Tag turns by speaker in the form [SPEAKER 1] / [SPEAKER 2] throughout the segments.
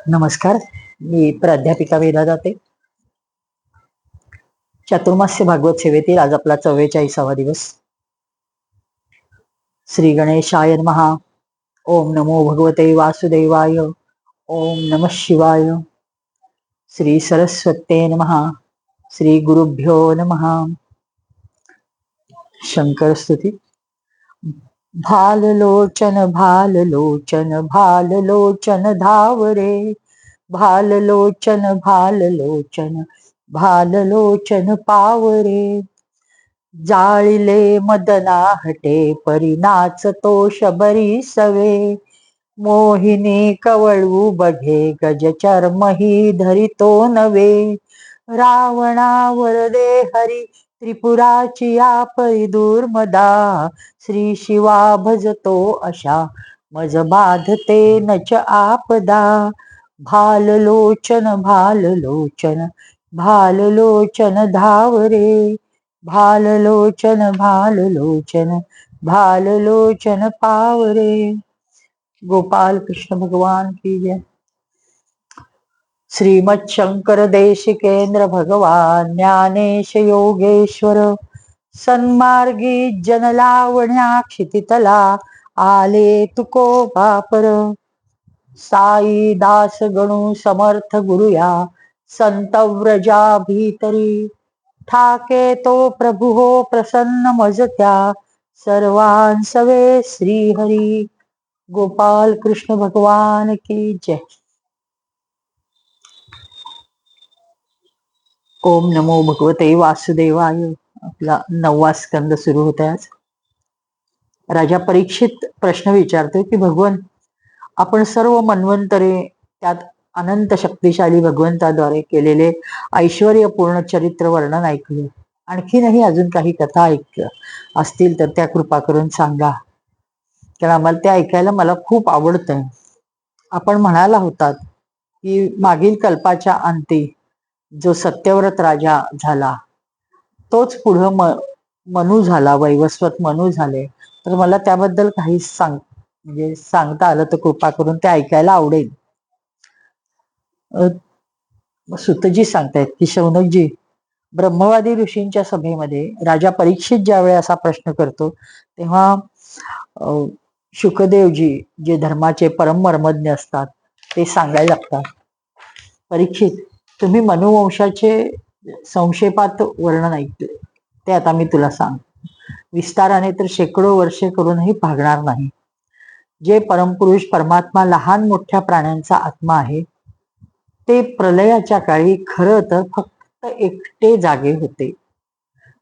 [SPEAKER 1] नमस्कार. मी प्राध्यापिका वेदा जाते. चातुर्मास्य भागवत सेवेतील आज आपला 44वा दिवस. श्री गणेशाय नमः. ओम नमो भगवते वासुदेवाय. ओम नमः शिवाय. श्री सरस्वते नमः. श्री गुरुभ्यो नमः. शंकर स्तुती. भाललोचन भाललोचन भाललोचन धावरे. भाललोचन भाललोचन भाललोचन पावरे. जाळिले मदना हटे परी नाचतो शबरी सवे. मोहिनी कवळू बघे गज चर्मही धरितो नवे. रावणावर दे हरी त्रिपुराची आपरी दुर्मदा. श्री शिवा भजतो अशा मज बाधते नच आपदा. भाललोचन भाललोचन भाललोचन धावरे. भाललोचन भाललोचन भाललोचन पावरे. गोपाल कृष्ण भगवान की जय. श्रीमद शंकर देशिकेंद्र भगवान ज्ञानेश योगेश्वर. सन्मार्गी जनलावण्या क्षितितला आले तुको बापर. साई दास गणू समर्थ गुरुया संत व्रजा भीतरी. ठाके तो प्रभु हो प्रसन्न मजत्या सर्वांसवे श्रीहरी. गोपाल कृष्ण भगवान की जय. ओम नमो भगवते वासुदेवाय. आपला 9वा स्कंद सुरू होत आहे आज. राजा परीक्षित प्रश्न विचारतोय की भगवान, आपण सर्व मन्वंतरे त्यात अनंत शक्तिशाली भगवंताद्वारे केलेले ऐश्वर्यपूर्ण चरित्र वर्णन ऐकले. आणखीनही अजून काही कथा असतील तर त्या कृपा करून सांगा, कारण आम्हाला त्या ऐकायला मला खूप आवडतंय. आपण म्हणाला होतात की मागील कल्पाच्या अंती जो सत्यव्रत राजा झाला तोच पुढं मनू झाला, वैवस्वत मनू झाले. तर मला त्याबद्दल काही म्हणजे सांगता आलं तर कृपा करून ते ऐकायला आवडेल. सुतजी सांगतायत की शौनकजी, ब्रह्मवादी ऋषींच्या सभेमध्ये राजा परीक्षित ज्यावेळी असा प्रश्न करतो तेव्हा शुकदेवजी जे धर्माचे परम मर्मज्ञ असतात ते सांगायला लागतात, परीक्षित तुम्ही मनुवंशाचे संक्षेपात वर्णन ऐकले ते आता मी तुला सांग. विस्ताराने तर शेकडो वर्षे करूनही भागणार नाही. जे परमपुरुष परमात्मा लहान मोठ्या प्राण्यांचा आत्मा आहे ते प्रलयाच्या काळी खरं तर फक्त एकटे जागे होते.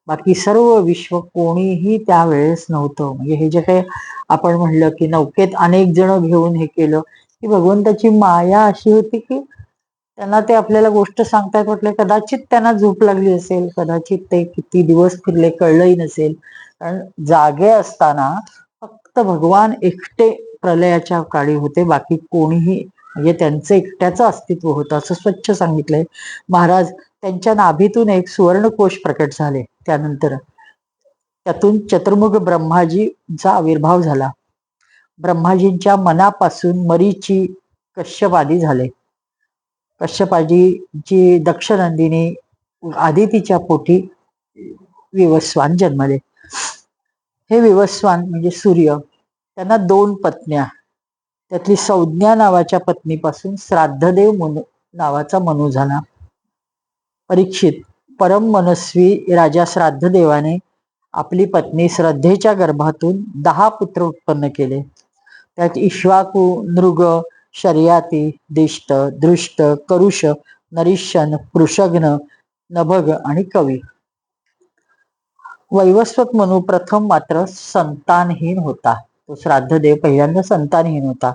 [SPEAKER 1] बाकी सर्व विश्व कोणीही त्यावेळेस नव्हतं. म्हणजे हे जे काही आपण म्हणलं की नौकेत अनेक जण घेऊन हे केलं, की भगवंताची माया अशी होती की त्यांना ते आपल्याला गोष्ट सांगतायत म्हटलं, कदाचित त्यांना झोप लागली असेल, कदाचित ते किती दिवस फिरले कळलंही नसेल. कारण जागे असताना फक्त भगवान एकटे प्रलयाच्या काळी होते, बाकी कोणीही म्हणजे त्यांचं एकट्याचं अस्तित्व होतं असं स्वच्छ सांगितलंय महाराज. त्यांच्या नाभीतून एक सुवर्णकोश प्रकट झाले. त्यानंतर त्यातून चतुर्मुख ब्रह्माजीचा आविर्भाव झाला. ब्रह्माजींच्या मनापासून मरीची कश्यप आदी झाले. कश्यपाजीची दक्षनंदिनी आदितीच्या पोटी विवस्वान जन्मले. हे विवस्वान म्हणजे सूर्य, त्यांना 2 पत्न्या, त्यातली संज्ञा नावाच्या पत्नीपासून श्राद्धदेव नावाचा मनू झाला. परीक्षित, परम मनस्वी राजा श्राद्धदेवाने आपली पत्नी श्रद्धेच्या गर्भातून 10 पुत्र उत्पन्न केले. त्यात इक्ष्वाकु, नृग, शर्याती, दिष्ट, दृष्ट, करुष, नरिशन, पृषघ्न, नभग आणि कवी. वैवस्वत मनू प्रथम मात्र संतानहीन होता. तो श्राद्धदेव पहिल्यांदा संतानहीन होता.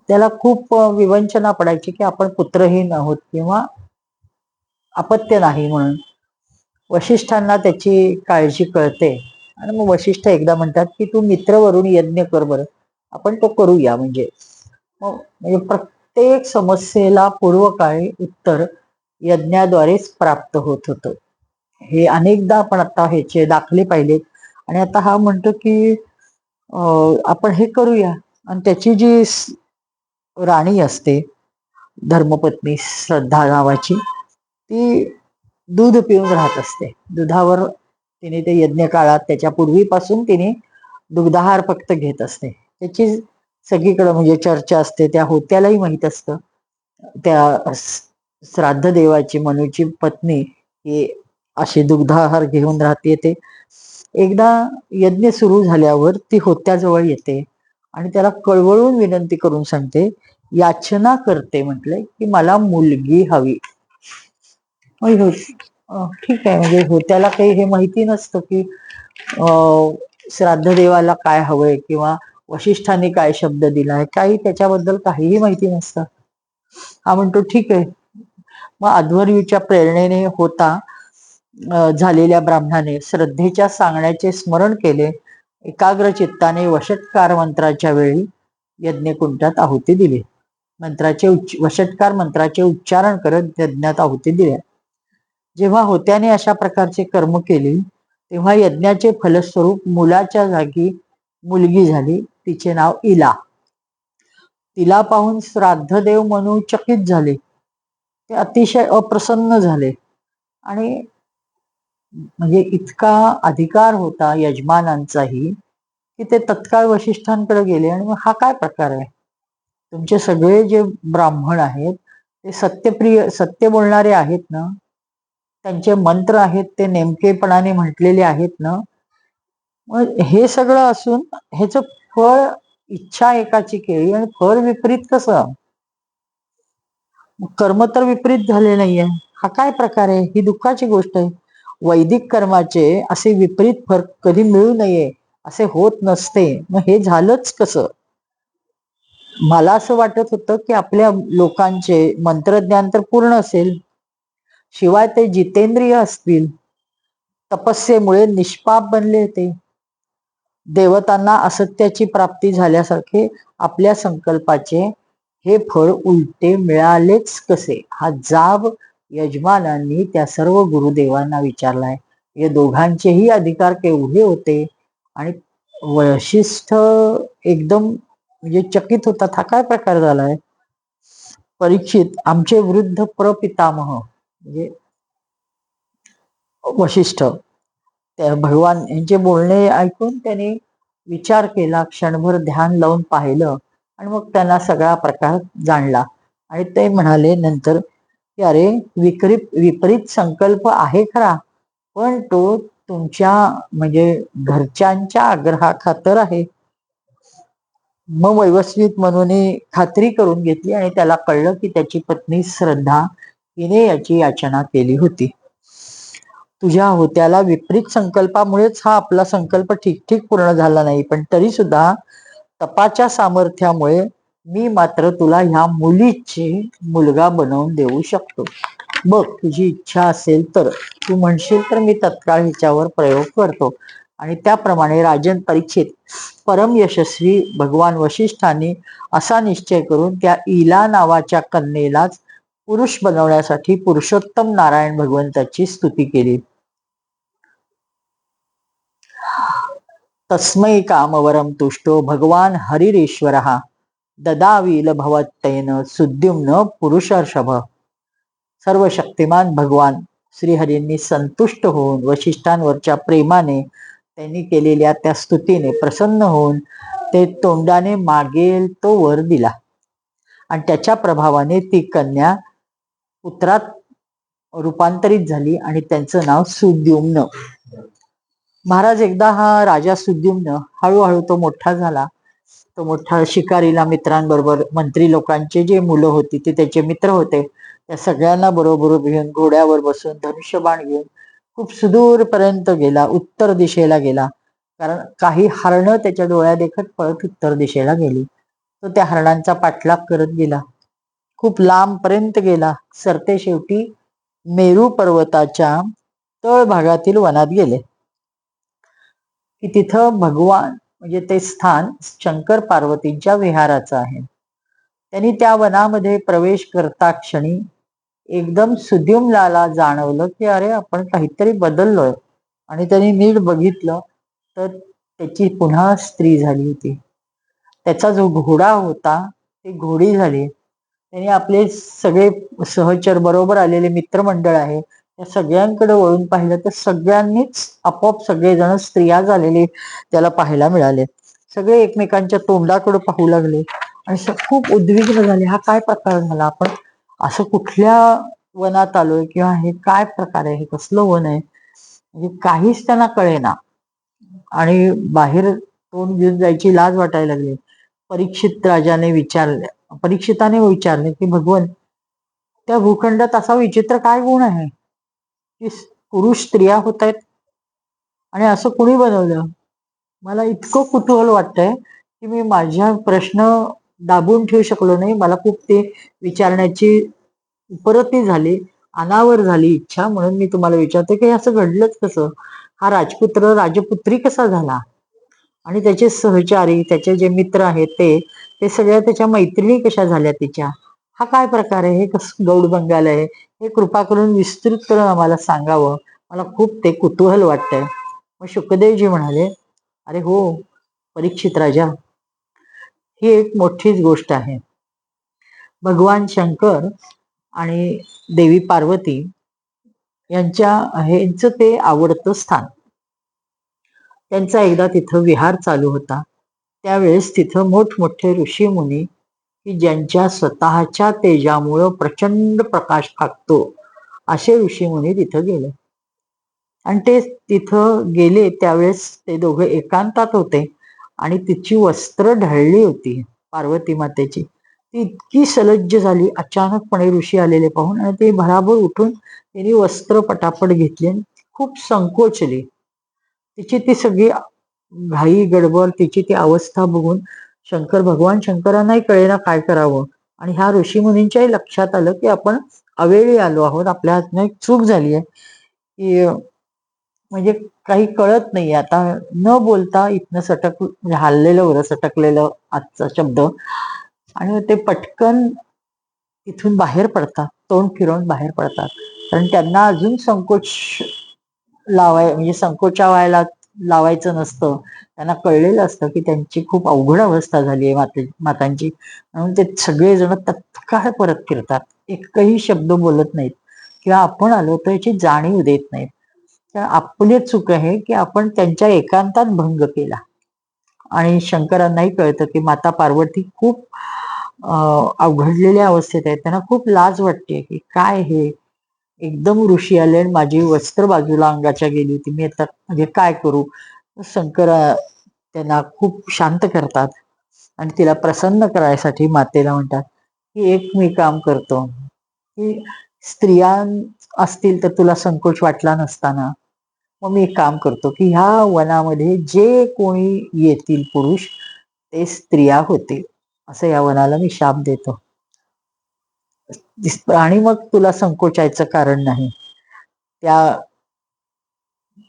[SPEAKER 1] त्याला खूप विवंचना पडायची की आपण पुत्रहीन आहोत किंवा अपत्य नाही म्हणून. वशिष्ठांना त्याची काळजी कळते आणि मग वशिष्ठ एकदा म्हणतात की तू मित्रवरून यज्ञ कर बरं, आपण तो करूया. म्हणजे प्रत्येक समस्येला पूर्वकाळी उत्तर यज्ञाद्वारेच प्राप्त होत होतं. हे अनेकदा आपण आता ह्याचे दाखले पाहिलेत. आणि आता हा म्हणतो की आपण हे करूया. आणि त्याची जी राणी असते, धर्मपत्नी श्रद्धा नावाची, ती दूध पिऊन राहत असते. दुधावर तिने ते यज्ञ काळात त्याच्या पूर्वीपासून तिने दुग्धाहार फक्त घेत असते. त्याची सगळीकडे म्हणजे चर्चा असते. त्या होत्यालाही माहित असतं, त्या श्राद्ध देवाची मनूची पत्नी ही अशी दुग्धाहार घेऊन राहते. ते एकदा यज्ञ सुरू झाल्यावर ती होत्याजवळ येते आणि त्याला कळवळून विनंती करून सांगते, याचना करते, म्हटलंय की मला मुलगी हवी. ठीक आहे, म्हणजे होत्याला काही हे माहिती नसतं की श्राद्ध देवाला काय हवंय किंवा वशिष्ठांनी काय शब्द दिलाय, काही त्याच्याबद्दल काहीही माहिती नसतं. हा म्हणतो ठीक आहे. मग अध्वर्यूच्या प्रेरणेने होता झालेल्या ब्राह्मणाने श्रद्धेच्या सांगण्याचे स्मरण केले. एकाग्र चित्ताने वषटकार मंत्राच्या वेळी यज्ञकुंडात आहुती दिली. वषटकार मंत्राचे उच्चारण करत यज्ञात आहुती दिल्या. जेव्हा होत्याने अशा प्रकारचे कर्म केले तेव्हा यज्ञाचे फलस्वरूप मुलाच्या जागी मुलगी झाली. तिचे नाव इला. तिला पाहून श्राद्धदेव मनू चकित झाले. ते अतिशय अप्रसन्न झाले आणि म्हणजे इतका अधिकार होता यजमानांचाही की ते तत्काळ वशिष्ठांकडे गेले आणि मग हा काय प्रकार आहे? तुमचे सगळे जे ब्राह्मण आहेत ते सत्य बोलणारे आहेत ना, त्यांचे मंत्र आहेत ते नेमकेपणाने म्हटलेले आहेत ना, मग हे सगळं असून ह्याचं फळ इच्छा एकाची केली आणि फळ विपरीत कसं? कर्म तर विपरीत झाले नाहीये. हा काय प्रकार आहे? ही दुःखाची गोष्ट आहे. वैदिक कर्माचे असे विपरीत फळ कधी मिळू नये, असे होत नसते. मग हे झालंच कसं? मला असं वाटत होतं की आपल्या लोकांचे मंत्रज्ञान तर पूर्ण असेल, शिवाय ते जितेंद्रिय असतील, तपस्येमुळे निष्पाप बनले होते, देवतांना असत्याची प्राप्ती झाल्यासारखे आपल्या संकल्पाचे हे फळ उलटे मिळालेच कसे? हा जाब यजमानांनी त्या सर्व गुरुदेवांना विचारलाय. हे दोघांचेही अधिकार केवढे होते आणि वशिष्ठ एकदम म्हणजे चकित होतात. हा काय प्रकार झालाय? परीक्षित, आमचे वृद्ध प्रपितामह म्हणजे वशिष्ठ, त्या भगवान यांचे बोलणे ऐकून त्याने विचार केला, क्षणभर ध्यान लावून पाहिलं आणि मग त्यांना सगळा प्रकार जाणला. आणि ते म्हणाले नंतर की अरे, विपरीत संकल्प आहे खरा, पण तो तुमच्या म्हणजे घरच्यांच्या आग्रहाखातर आहे. मग व्यवस्थित म्हणून खात्री करून घेतली आणि त्याला कळलं की त्याची पत्नी श्रद्धा हिने याची याचना केली होती. तुझ्या होत्याला विपरीत संकल्पामुळेच हा आपला संकल्प ठीक पूर्ण झाला नाही, पण तरी सुद्धा तपाच्या सामर्थ्यामुळे मी मात्र तुला ह्या मुलीची मुलगा बनवून देऊ शकतो. बघ, तुझी इच्छा असेल तर, तू म्हणशील तर मी तत्काळ हिच्यावर प्रयोग करतो. आणि त्याप्रमाणे राजन परीक्षित, परम यशस्वी भगवान वशिष्ठांनी असा निश्चय करून त्या इला नावाच्या कन्येलाच पुरुष बनवण्यासाठी पुरुषोत्तम नारायण भगवंताची स्तुती केली. तस्मै कामवरम तुष्टो भगवान हरिरेश्वरः ददावील भवत्तेन सुद्युम्न पुरुषर्षभ. सर्व शक्तिमान भगवान श्रीहरींनी संतुष्ट होऊन वशिष्ठांवरच्या प्रेमाने त्यांनी केलेल्या त्या स्तुतीने प्रसन्न होऊन ते तोंडाने मागेल तो वर दिला आणि त्याच्या प्रभावाने ती कन्या पुत्रात रूपांतरित झाली आणि त्यांचं नाव सुद्युम्न. महाराज, एकदा हा राजा सुद्युम्न हळूहळू तो मोठा झाला. तो मोठा शिकारीला मित्रांबरोबर, मंत्री लोकांचे जे मुलं होती ते त्याचे मित्र होते, त्या सगळ्यांना बरोबर घेऊन घोड्यावर बसून धनुष्यबाण घेऊन खूप सुदूर पर्यंत गेला. उत्तर दिशेला गेला, कारण काही हरणं त्याच्या डोळ्या देखत पळत उत्तर दिशेला गेली. तो त्या हरणांचा पाठलाग करत गेला, खूप लांब पर्यंत गेला. सरते शेवटी मेरू पर्वताच्या तळ भागातील वनात गेले की तिथं भगवान म्हणजे ते स्थान शंकर पार्वतींच्या विहाराचं आहे. त्यांनी त्या वनामध्ये प्रवेश करता क्षणी एकदम सुद्युम्नाला जाणवलं की अरे, आपण काहीतरी बदललोय. आणि त्यांनी नीट बघितलं तर त्याची पुन्हा स्त्री झाली होती. त्याचा जो घोडा होता ती घोडी झाली. त्यांनी आपले सगळे सहचर बरोबर आलेले मित्रमंडळ आहे त्या सगळ्यांकडे वळून पाहिलं तर सगळ्यांनीच आपोआप सगळेजण स्त्रिया झालेले त्याला पाहायला मिळाले. सगळे एकमेकांच्या तोंडाकडे पाहू लागले आणि खूप उद्विग्न झाले. हा काय प्रकार झाला? आपण असं कुठल्या वनात आलोय किंवा हे काय प्रकार आहे? हे कसलं वन आहे? म्हणजे काहीच त्यांना कळेना आणि बाहेर तोंड घेऊन जायची लाज वाटायला लागली. परीक्षिताने विचारले की भगवान, त्या भूखंडात असा विचित्र काय गुण आहे की पुरुष स्त्रिया होत आहेत आणि असं कुणी बनवलं? मला इतकं कुतूहल वाटतंय की मी माझ्या प्रश्न दाबून ठेवू शकलो नाही. मला खूप ते विचारण्याची उपरती झाली, अनावर झाली इच्छा. म्हणून मी तुम्हाला विचारते की असं घडलंच कसं? हा राजपुत्र राजपुत्री कसा झाला? आणि त्याचे सहचारी त्याचे जे मित्र आहेत ते सगळ्या त्याच्या मैत्रिणी कशा झाल्या तिच्या? हा काय प्रकार आहे? हे कसं गौड बंगाल आहे? हे कृपा करून विस्तृत करून आम्हाला सांगावं. मला खूप ते कुतूहल वाटतंय. मग शुकदेवजी म्हणाले, अरे हो परीक्षित राजा, ही एक मोठीच गोष्ट आहे. भगवान शंकर आणि देवी पार्वती यांचं ते आवडतं स्थान. त्यांचा एकदा तिथं विहार चालू होता. त्यावेळेस तिथं मोठमोठे ऋषी मुनी की ज्यांच्या स्वतःच्या तेजामुळं प्रचंड प्रकाश फाकतो असे ऋषी मुनी तिथं गेले. आणि ते तिथं गेले त्यावेळेस ते दोघं एकांतात होते आणि तिची वस्त्र ढळली होती पार्वती मातेची. ती इतकी सलज्ज झाली अचानकपणे ऋषी आलेले पाहून आणि ते भराभर उठून त्यांनी वस्त्र पटापट घेतली आणि खूप संकोचली. तिची ती सगळी घाई गडबड, तिची ती अवस्था बघून भगवान शंकरांनाही कळेना काय करावं. आणि ह्या ऋषीमुनींच्याही लक्षात आलं की आपण अवेळी आलो आहोत, आपल्या हातनं एक चूक झाली आहे की म्हणजे काही कळत नाही. आता न बोलता इथनं म्हणजे हल्लेलं बरं, सटकलेलं आजचा शब्द. आणि ते पटकन तिथून बाहेर पडतात, तोंड फिरवून बाहेर पडतात. कारण त्यांना अजून संकोच म्हणजे संकोचावायला लावायचं नसतं. त्यांना कळलेलं असतं की त्यांची खूप अवघड अवस्था झाली आहे मातांची. म्हणून ते सगळेजण तत्काळ परत फिरतात, एकही शब्द बोलत नाहीत किंवा आपण आलो तर याची जाणीव देत नाहीत. तर आपली चूक आहे की आपण त्यांच्या एकांतात भंग केला. आणि शंकरांनाही कळतं की माता पार्वती खूप अवघडलेल्या अवस्थेत आहेत. त्यांना खूप लाज वाटते की काय हे, एकदम ऋषी आले आणि माझी वस्त्र बाजूला अंगाच्या गेली होती, मी आता म्हणजे काय करू? शंकर त्यांना खूप शांत करतात आणि तिला प्रसन्न करायसाठी मातेला म्हणतात की एक मी काम करतो की स्त्रिया असतील तर तुला संकोच वाटला नसताना, मग मी एक काम करतो की ह्या वनामध्ये जे कोणी येतील पुरुष ते स्त्रिया होतील, असं या वनाला मी शाप देतो आणि मग तुला संकोचायचं कारण नाही. त्या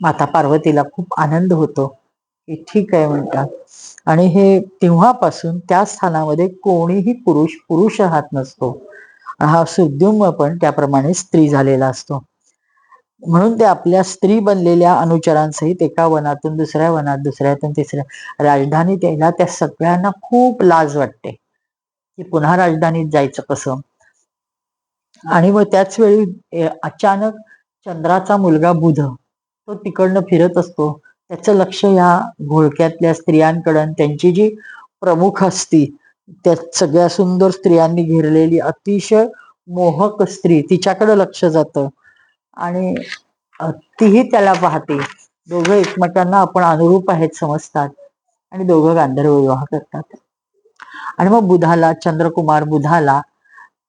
[SPEAKER 1] माता पार्वतीला खूप आनंद होतो की ठीक आहे म्हणतात. आणि हे तेव्हापासून त्या स्थानामध्ये कोणीही पुरुष राहत नसतो. हा सुद्युम्न पण त्याप्रमाणे स्त्री झालेला असतो. म्हणून ते आपल्या स्त्री बनलेल्या अनुचरांसहित एका वनातून दुसऱ्या वनात, दुसऱ्यातून तिसऱ्या राजधानीत यायला त्या सगळ्यांना खूप लाज वाटते की पुन्हा राजधानीत जायचं कसं. आणि मग त्याच वेळी अचानक चंद्राचा मुलगा बुध तो तिकडनं फिरत असतो. त्याचं लक्ष या घोळक्यातल्या स्त्रियांकडं, त्यांची जी प्रमुख असती त्या सगळ्या सुंदर स्त्रियांनी घेरलेली अतिशय मोहक स्त्री तिच्याकडे लक्ष जातं आणि तीही त्याला पाहते. दोघं एकमेकांना आपण अनुरूप आहेत समजतात आणि दोघं गांधर्व विवाह करतात. आणि मग चंद्रकुमार बुधाला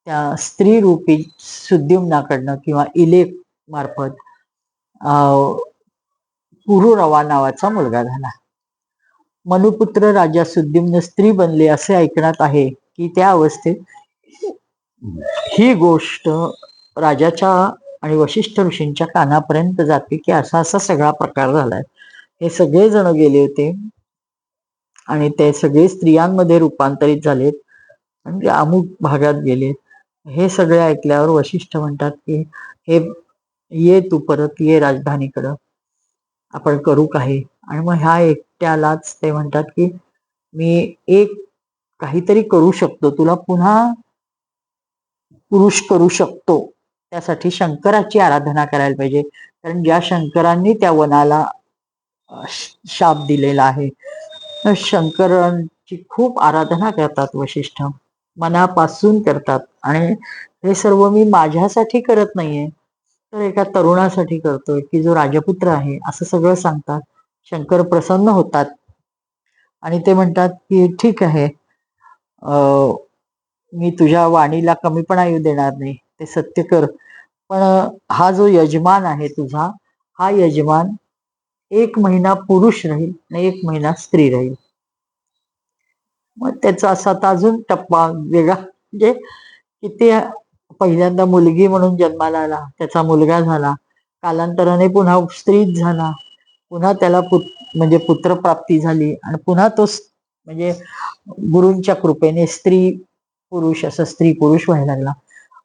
[SPEAKER 1] त्या स्त्री रूपी सुद्युम्नाकडनं किंवा इलेक मार्फत पुरुरवा नावाचा मुलगा झाला. मनुपुत्र राजा सुद्युम्न स्त्री बनले असे ऐकण्यात आहे की त्या अवस्थेत ही गोष्ट राजाच्या आणि वशिष्ठ ऋषींच्या कानापर्यंत जाते की असा असा सगळा प्रकार झालाय. हे सगळे जण गेले होते आणि ते सगळे स्त्रियांमध्ये रूपांतरित झालेत आणि अमुक भागात गेलेत. हे सगळे ऐकल्यावर वशिष्ठ म्हणतात की हे ये तू परत ये राजधानीकडं, आपण करू काही. आणि मग ह्या एकट्यालाच ते म्हणतात की मी एक काहीतरी करू शकतो, तुला पुन्हा पुरुष करू शकतो. त्यासाठी शंकराची आराधना करायला पाहिजे. कारण ज्या शंकरांनी त्या वनाला शाप दिलेला आहे, शंकरांची खूप आराधना करतात वशिष्ठ, मनापासून करतात. आणि हे सर्व मी माझ्यासाठी करत नाहीये, तर एका तरुणासाठी करतोय की जो राजपुत्र आहे, असं सगळं सांगतात. शंकर प्रसन्न होतात आणि ते म्हणतात की ठीक आहे, मी तुझ्या वाणीला कमीपणा येऊ देणार नाही, ते सत्य कर. पण हा जो यजमान आहे तुझा, हा यजमान 1 महिना पुरुष राहील आणि 1 महिना स्त्री राहील. मग त्याचा असा आता अजून टप्पा वेगळा, म्हणजे किती पहिल्यांदा मुलगी म्हणून जन्माला आला, त्याचा मुलगा झाला, कालांतराने पुन्हा स्त्रीच झाला, पुन्हा त्याला म्हणजे पुत्रप्राप्ती झाली आणि पुन्हा तो म्हणजे गुरूंच्या कृपेने स्त्री पुरुष असं स्त्री पुरुष व्हायला लागला.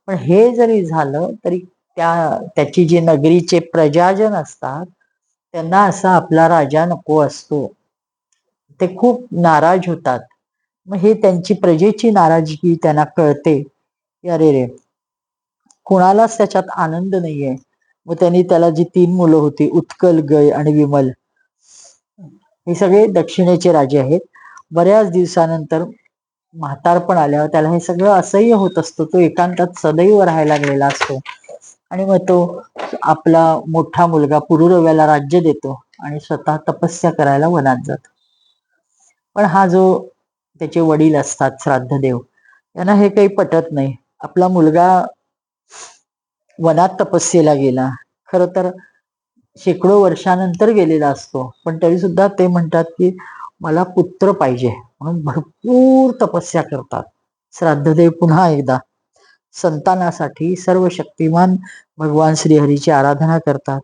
[SPEAKER 1] पण हे जरी झालं तरी त्याची जी नगरीचे प्रजाजन असतात त्यांना असा आपला राजा नको असतो, ते खूप नाराज होतात. मग हे त्यांची प्रजेची नाराजगी त्यांना कळते की अरे रे, कुणालाच त्याच्यात आनंद नाहीये. मग त्यांनी त्याला जी 3 मुलं होती, उत्कल, गय आणि विमल, हे सगळे दक्षिणेचे राजे आहेत. बऱ्याच दिवसानंतर म्हातारपण आल्यावर त्याला हे सगळं असह्य होत असतं. तो एकांतात सदैव राहायला लागलेला असतो आणि मग तो आपला मोठा मुलगा पुरुरव्याला राज्य देतो आणि स्वतः तपस्या करायला वनात जातो. पण हा जो त्याचे वडील असतात श्राद्धदेव, त्यांना हे काही पटत नाही. आपला मुलगा वनात तपस्येला गेला, खर तर शेकडो वर्षानंतर गेलेला असतो, पण तरी सुद्धा ते म्हणतात की मला पुत्र पाहिजे, म्हणून भरपूर तपस्या करतात. श्राद्धदेव पुन्हा एकदा संतानासाठी सर्व शक्तिमान भगवान श्रीहरीची आराधना करतात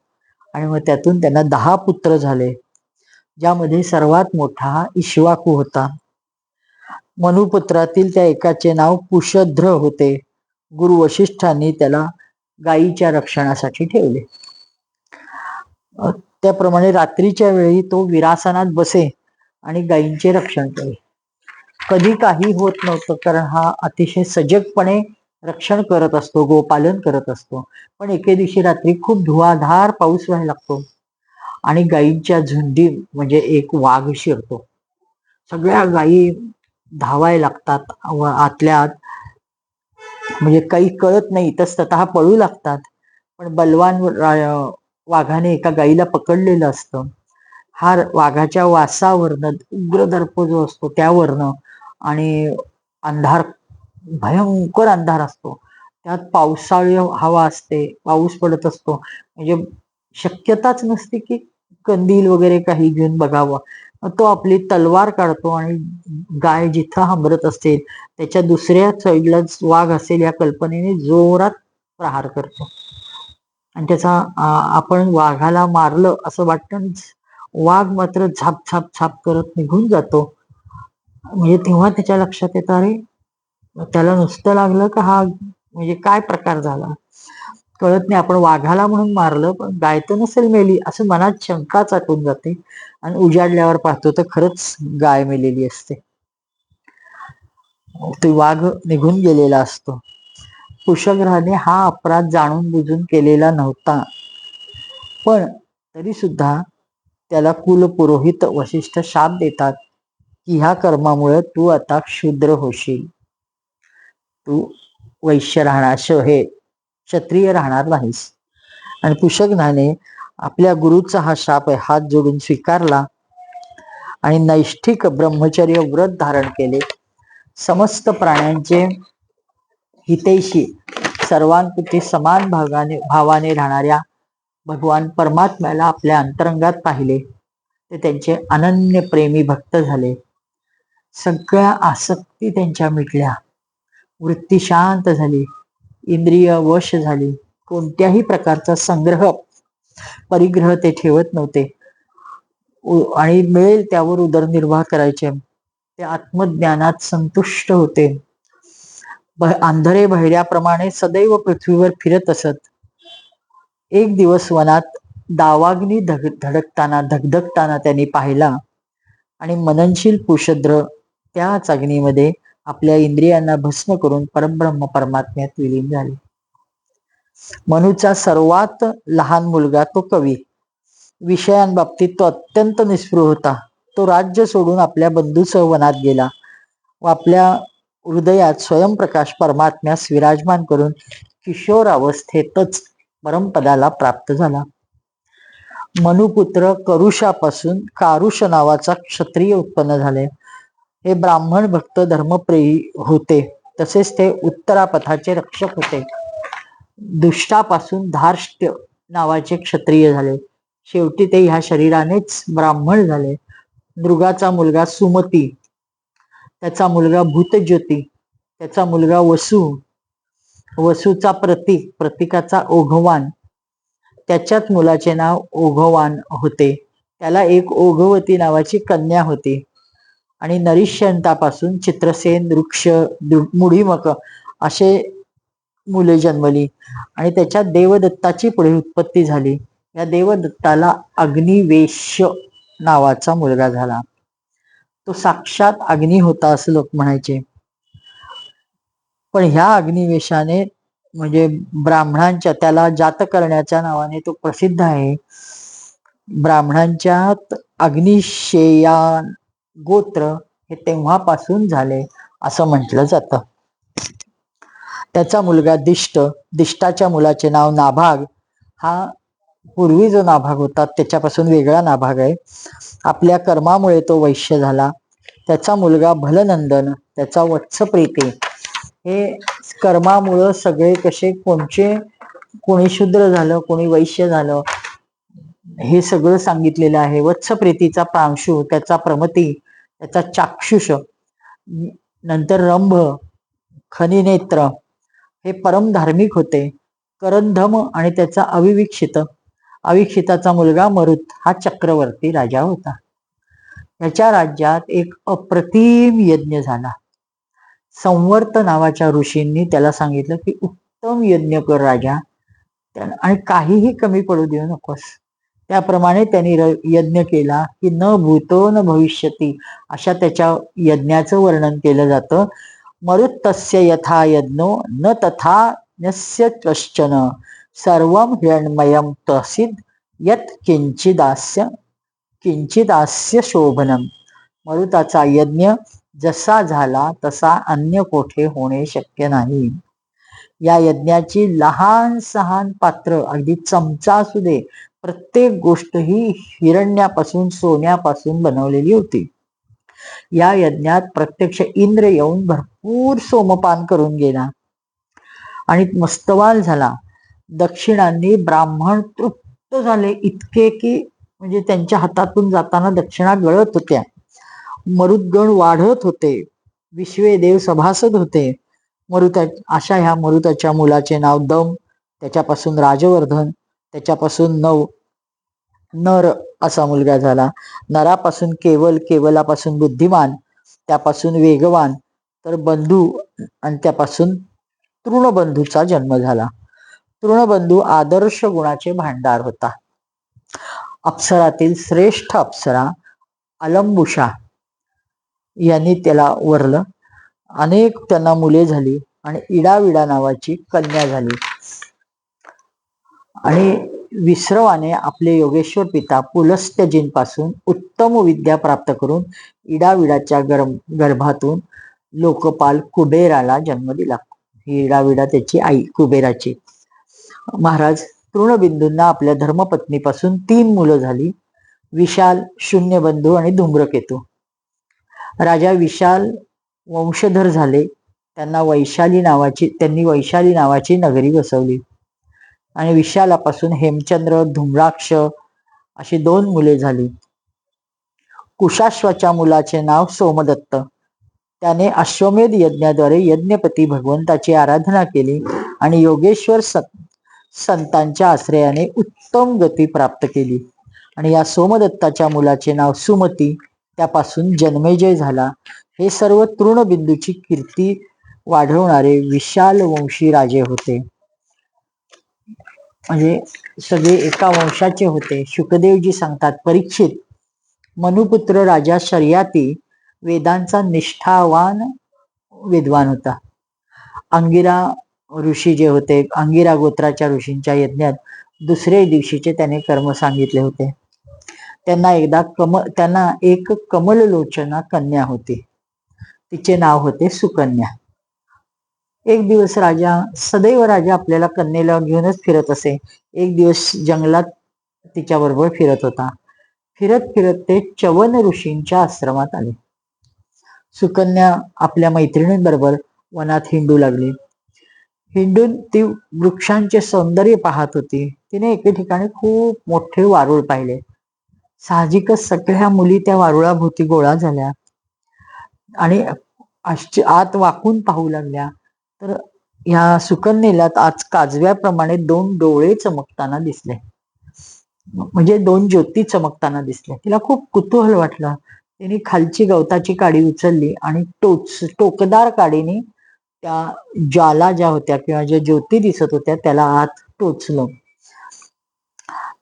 [SPEAKER 1] आणि मग त्यातून त्यांना 10 पुत्र झाले, ज्यामध्ये सर्वात मोठा इक्ष्वाकू होता. मनुपुत्रातील त्या एकाचे नाव कुशध्र होते. गुरु वशिष्ठांनी त्याला गायीच्या रक्षणासाठी ठेवले. त्याप्रमाणे रात्रीच्या वेळी तो विरासनात बसे आणि गायींचे रक्षण करे. कधी काही होत नव्हतं, कारण हा अतिशय सजगपणे रक्षण करत असतो, गोपालन करत असतो. पण एके दिवशी रात्री खूप धुवाधार पाऊस व्हायला लागतो आणि गायींच्या झुंडी म्हणजे एक वाघ शिरतो. सगळ्या गायी धावायला लागतात आतल्या आत, म्हणजे काही कळत नाही तर स्वतः पळू लागतात. पण बलवान वाघाने एका गायीला पकडलेलं असतं. हा वाघाच्या वासावरनं, उग्रदर्प जो असतो त्यावरनं, आणि अंधार, भयंकर अंधार असतो, त्यात पावसाळी हवा असते, पाऊस पडत असतो, म्हणजे शक्यताच नसते की कंदील वगैरे काही घेऊन बघावं. तो आपली तलवार काढतो आणि गाय जिथं हंबरत असते त्याच्या दुसऱ्या साईडलाच वाघ असेल या कल्पनेने जोरात प्रहार करतो. आणि त्याचा आपण वाघाला मारलं असं वाटतं, वाघ मात्र झाप झाप झाप करत निघून जातो. म्हणजे तेव्हा त्याच्या लक्षात येतं, अरे त्याला नुसतं लागलं का हा म्हणजे काय प्रकार झाला कळत नाही, आपण वाघाला म्हणून मारलं पण गाय तर नसेल मेली, असं मनात शंका चाटून जाते. आणि उजाडल्यावर पाहतो तर खरंच गाय मेलेली असते, तो वाघ निघून गेलेला असतो. कुशग्रहाने हा अपराध जाणून बुजून केलेला नव्हता, पण तरी सुद्धा त्याला कुलपुरोहित वशिष्ठ शाप देतात की ह्या कर्मामुळे तू आता शूद्र होशील, तू वैश्य राहणार, हे क्षत्रिय राहणार नाहीस. आणि कुशग्रहाने आपल्या गुरुचा हा शाप आहे हात जोडून स्वीकारला आणि नैष्ठिक ब्रह्मचर्य व्रत धारण केले. समस्त प्राण्यांचे हितैषी, सर्वांप्रती समान भावाने राहणाऱ्या भगवान परमात्म्याला आपल्या अंतरंगात पाहिले. ते त्यांचे अनन्य प्रेमी भक्त झाले. सगळ्या आसक्ती त्यांच्या मिटल्या, वृत्ती शांत झाली, इंद्रिय वश झाली, कोणत्याही प्रकारचा संग्रह परिग्रह ते ठेवत नव्हते आणि मिळेल त्यावर उदरनिर्वाह करायचे. ते आत्मज्ञानात संतुष्ट होते. आंधळे बहिऱ्याप्रमाणे सदैव पृथ्वीवर फिरत असत. एक दिवस वनात दावाग्नी धगधगताना त्यांनी पाहिला आणि मननशील कुशद्र त्याच अग्नीमध्ये आपल्या इंद्रियांना भस्म करून परब्रह्म परमात्म्यात विलीन झाले. मनूचा सर्वात लहान मुलगा तो कवी. विषयांबाबतीत तो अत्यंत निस्पृह होता. तो राज्य सोडून आपल्या बंधूसह वनात गेला व आपल्या हृदयात स्वयंप्रकाश परमात्म्यास विराजमान करून किशोर अवस्थेतच परमपदाला प्राप्त झाला. मनुपुत्र करुषापासून कारुष नावाचा क्षत्रिय उत्पन्न झाले. हे ब्राह्मण भक्त धर्मप्रेयी होते. तसेच ते उत्तरापथाचे रक्षक होते. दुष्टापासून धार्ष्ट्य नावाचे क्षत्रिय झाले. शेवटी ते ह्या शरीरानेच ब्राह्मण झाले. मृगाचा मुलगा सुमती, त्याचा मुलगा भूतज्योती, त्याचा मुलगा वसु, वसूचा प्रतीक, प्रतीकाचा ओघवान, त्याच्यात मुलाचे नाव ओघवान होते. त्याला एक ओघवती नावाची कन्या होती. आणि नरिष्यंतापासून चित्रसेन, वृक्ष, मुढीमक असे मुले जन्मली. आणि त्याच्यात देवदत्ताची पुढे उत्पत्ती झाली. या देवदत्ताला अग्निवेश्य नावाचा मुलगा झाला. तो साक्षात अग्नी होता असं लोक म्हणायचे. पण ह्या अग्निवेशाने म्हणजे ब्राह्मणांच्या, त्याला जात करण्याच्या नावाने तो प्रसिद्ध आहे. ब्राह्मणांच्यात अग्निशेयान गोत्र हे तेव्हापासून झाले असं म्हटलं जातं. त्याचा मुलगा दिष्ट, दिष्टाच्या मुलाचे नाव नाभाग. हा पूर्वी जो नाभाग होता त्याच्यापासून वेगळा नाभाग आहे. आपल्या कर्मामुळे तो वैश्य झाला. त्याचा मुलगा भलनंदन, त्याचा वत्सप्रीती. हे कर्मामुळं सगळे कसे कोणी शूद्र झालं, कोणी वैश्य झालं, हे सगळं सांगितलेलं आहे. वत्सप्रीतीचा प्रांशु, त्याचा प्रमती, त्याचा चाक्षुष, नंतर रंभ, खनिनेत्र हे परम धार्मिक होते. करंधम आणि त्याचा अविवीक्षित, अविक्षिताचा मुलगा मरुत हा चक्रवर्ती राजा होता. याच्या राज्यात एक अप्रतिम यज्ञ झाला. संवर्त नावाच्या ऋषींनी त्याला सांगितलं की उत्तम यज्ञ कर राजा, आणि काहीही कमी पडू देऊ नकोस. त्याप्रमाणे त्यांनी यज्ञ केला की न भूतो न भविष्यती अशा त्याच्या यज्ञाचं वर्णन केलं जातं. मरुत्तस्य यथा यज्ञो न तथा न्यस्य कश्चन सर्वं हिरण्मयं तसीद यत् किंचिदास्य शोभनम. मरुताचा यज्ञ जसा झाला तसा अन्य कोठे होणे शक्य नाही. या यज्ञाची लहान सहान पात्र, अगदी चमचा असू दे, प्रत्येक गोष्ट ही हिरण्यापासून, सोन्यापासून बनवलेली होती. या यज्ञात प्रत्यक्ष इंद्र येऊन भरपूर सोमपान करून गेला आणि मस्तवाल झाला. दक्षिणांनी ब्राह्मण तृप्त झाले, इतके की म्हणजे त्यांच्या हातातून जाताना दक्षिणा गळत होत्या. मरुद्गण वाढत होते. विश्वे देव सभासद होते. अशा ह्या मरुताच्या मुलाचे नाव दम, त्याच्यापासून राजवर्धन, त्याच्यापासून नर असा मुलगा झाला. नरापासून केवल, केवलापासून बुद्धिमान, त्यापासून वेगवान, तर बंधू, आणि त्यापासून तृणबंधूचा जन्म झाला. तृणबंधू आदर्श गुणाचे भांडार होता. अप्सरातील श्रेष्ठ अप्सरा अलंबुषा यांनी त्याला वरलं. अनेक त्यांना मुले झाली आणि इडाविडा नावाची कन्या झाली. आणि विश्रवाने आपले योगेश्वर पिता पुलस्त्यजींपासून उत्तम विद्या प्राप्त करून इडाविडाच्या गर्भातून लोकपाल कुबेराला जन्म दिला. ही इडाविडा त्याची आई कुबेराची. महाराज तृणबिंदूंना आपल्या धर्मपत्नीपासून 3 मुलं झाली. विशाल, शून्यबंधू आणि धूम्रकेतू. राजा विशाल वंशधर झाले. त्यांनी वैशाली नावाची नगरी बसवली. आणि विशालापासून हेमचंद्र, धूम्राक्ष अशी 2 मुले झाली. कुशाश्वाच्या मुलाचे नाव सोमदत्त. त्याने अश्वमेध यज्ञाद्वारे यज्ञपती भगवंताची आराधना केली आणि योगेश्वर संतांच्या आश्रयाने उत्तम गती प्राप्त केली. आणि या सोमदत्ताच्या मुलाचे नाव सुमती, त्यापासून जन्मेजय झाला. हे सर्व तृणबिंदूची कीर्ती वाढवणारे विशाल वंशी राजे होते. म्हणजे सगळे एका वंशाचे होते. शुकदेवजी सांगतात, परीक्षित, मनुपुत्र राजा शर्याती वेदांचा निष्ठावान विद्वान होता. अंगिरा ऋषी जे होते, अंगिरा गोत्राच्या ऋषींच्या यज्ञात दुसऱ्या दिवशीचे त्याने कर्म सांगितले होते. त्यांना एक कमललोचना कन्या होती. तिचे नाव होते सुकन्या. एक दिवस सदैव राजा आपल्याला कन्येला घेऊनच फिरत असे. एक दिवस जंगलात तिच्या बरोबर फिरत होता. फिरत फिरत ते च्यवन ऋषींच्या आश्रमात आले. सुकन्या आपल्या मैत्रिणींबरोबर वनात हिंडू लागली. हिंडून ती वृक्षांचे सौंदर्य पाहत होती. तिने एके ठिकाणी खूप मोठे वारुळ पाहिले. साहजिकच सगळ्या मुली त्या वारुळाभोवती गोळा झाल्या आणि आत वाकून पाहू लागल्या. तर या सुकन्येला आज काजव्याप्रमाणे 2 डोळे चमकताना दिसले, म्हणजे 2 ज्योती चमकताना दिसले. तिला खूप कुतूहल वाटलं. तिने खालची गवताची काडी उचलली आणि टोकदार काडीने त्या ज्वाला ज्या होत्या किंवा ज्या ज्योती दिसत होत्या त्याला आत टोचलं.